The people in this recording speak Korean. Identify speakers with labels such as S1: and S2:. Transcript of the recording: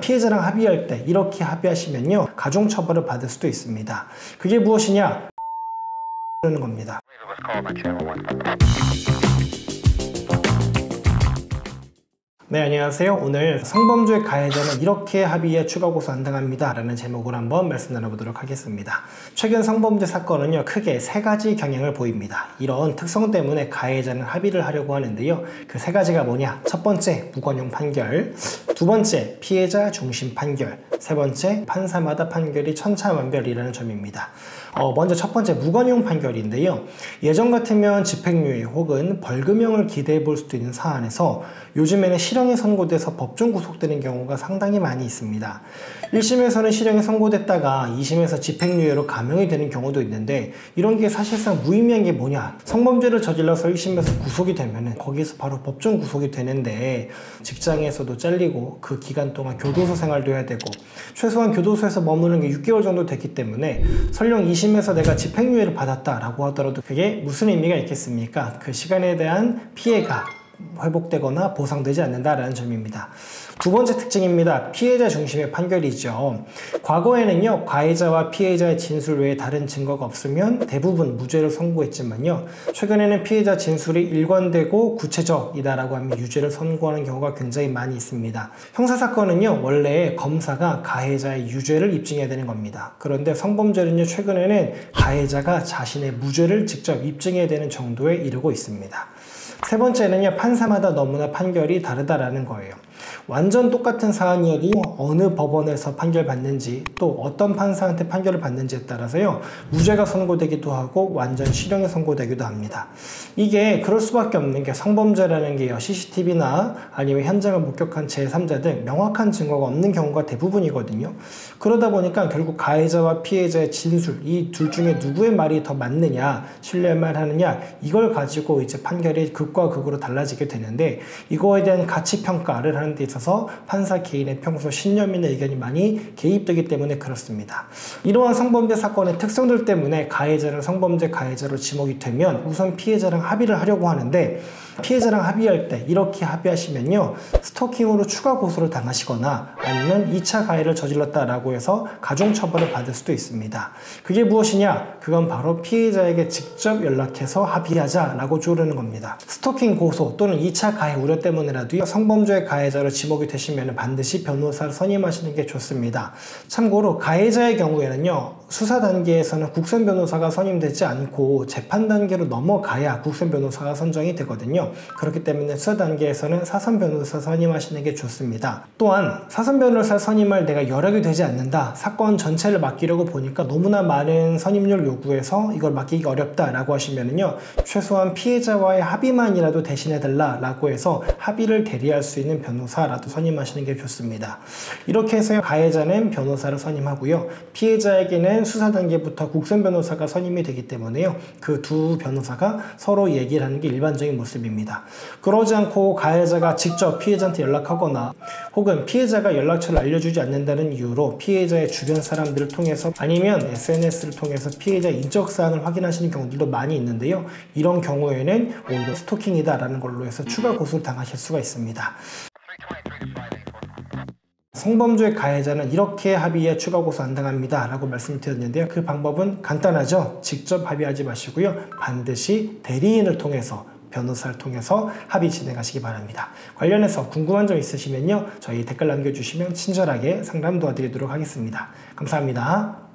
S1: 피해자랑 합의할 때 이렇게 합의하시면요, 가중처벌을 받을 수도 있습니다. 그게 무엇이냐? 라는 겁니다. 네, 안녕하세요. 오늘 성범죄 가해자는 이렇게 합의해 추가 고소 안 당합니다 라는 제목으로 한번 말씀 나눠보도록 하겠습니다. 최근 성범죄 사건은요, 크게 세 가지 경향을 보입니다. 이런 특성 때문에 가해자는 합의를 하려고 하는데요, 그 세 가지가 뭐냐? 첫 번째, 무관용 판결. 두 번째, 피해자 중심 판결. 세 번째, 판사마다 판결이 천차만별이라는 점입니다. 먼저 첫 번째, 무관용 판결인데요, 예전 같으면 집행유예 혹은 벌금형을 기대해 볼 수도 있는 사안에서 요즘에는 실형이 선고돼서 법정 구속되는 경우가 상당히 많이 있습니다. 1심에서는 실형이 선고됐다가 2심에서 집행유예로 감형이 되는 경우도 있는데, 이런 게 사실상 무의미한 게 뭐냐? 성범죄를 저질러서 1심에서 구속이 되면은 거기서 바로 법정 구속이 되는데, 직장에서도 잘리고 그 기간 동안 교도소 생활도 해야 되고, 최소한 교도소에서 머무는 게 6개월 정도 됐기 때문에 설령 2심에서 내가 집행유예를 받았다라고 하더라도 그게 무슨 의미가 있겠습니까? 그 시간에 대한 피해가 회복되거나 보상되지 않는다라는 점입니다. 두 번째 특징입니다. 피해자 중심의 판결이죠. 과거에는요, 가해자와 피해자의 진술 외에 다른 증거가 없으면 대부분 무죄를 선고했지만요, 최근에는 피해자 진술이 일관되고 구체적이다라고 하면 유죄를 선고하는 경우가 굉장히 많이 있습니다. 형사사건은요, 원래 검사가 가해자의 유죄를 입증해야 되는 겁니다. 그런데 성범죄는요, 최근에는 가해자가 자신의 무죄를 직접 입증해야 되는 정도에 이르고 있습니다. 세 번째는요, 판사마다 너무나 판결이 다르다라는 거예요. 완전 똑같은 사안이어도 어느 법원에서 판결받는지, 또 어떤 판사한테 판결을 받는지에 따라서요, 무죄가 선고되기도 하고 완전 실형이 선고되기도 합니다. 이게 그럴 수밖에 없는 게, 성범죄라는 게요, CCTV나 아니면 현장을 목격한 제3자 등 명확한 증거가 없는 경우가 대부분이거든요. 그러다 보니까 결국 가해자와 피해자의 진술, 이 둘 중에 누구의 말이 더 맞느냐, 신뢰할 하느냐, 이걸 가지고 이제 판결이 극과 극으로 달라지게 되는데, 이거에 대한 가치 평가를 하는 데 있어서 판사 개인의 평소 신념이나 의견이 많이 개입되기 때문에 그렇습니다. 이러한 성범죄 사건의 특성들 때문에 가해자는 성범죄 가해자로 지목이 되면 우선 피해자랑 합의를 하려고 하는데, 피해자랑 합의할 때 이렇게 합의하시면요, 스토킹으로 추가 고소를 당하시거나 아니면 2차 가해를 저질렀다라고 해서 가중처벌을 받을 수도 있습니다. 그게 무엇이냐? 그건 바로 피해자에게 직접 연락해서 합의하자라고 조르는 겁니다. 스토킹 고소 또는 2차 가해 우려 때문이라도요, 성범죄 가해자로 지목이 되시면 반드시 변호사를 선임하시는 게 좋습니다. 참고로 가해자의 경우에는요, 수사 단계에서는 국선 변호사가 선임되지 않고 재판 단계로 넘어가야 국선 변호사가 선정이 되거든요. 그렇기 때문에 수사 단계에서는 사선 변호사 선임하시는 게 좋습니다. 또한 사선 변호사 선임할 내가 여력이 되지 않는다, 사건 전체를 맡기려고 보니까 너무나 많은 선임료를 요구해서 이걸 맡기기 어렵다라고 하시면은요, 최소한 피해자와의 합의만이라도 대신해달라고 해서 합의를 대리할 수 있는 변호사라도 선임하시는 게 좋습니다. 이렇게 해서 가해자는 변호사를 선임하고요, 피해자에게는 수사 단계부터 국선 변호사가 선임이 되기 때문에요, 그 두 변호사가 서로 얘기를 하는 게 일반적인 모습입니다. 그러지 않고 가해자가 직접 피해자한테 연락하거나 혹은 피해자가 연락처를 알려주지 않는다는 이유로 피해자의 주변 사람들을 통해서 아니면 SNS를 통해서 피해자 인적사항을 확인하시는 경우들도 많이 있는데요, 이런 경우에는 오히려 스토킹이다라는 걸로 해서 추가 고소를 당하실 수가 있습니다. 성범죄 가해자는 이렇게 합의해 추가 고소 안 당합니다 라고 말씀드렸는데요, 그 방법은 간단하죠. 직접 합의하지 마시고요, 반드시 대리인을 통해서, 변호사를 통해서 합의 진행하시기 바랍니다. 관련해서 궁금한 점 있으시면요, 저희 댓글 남겨주시면 친절하게 상담 도와드리도록 하겠습니다. 감사합니다.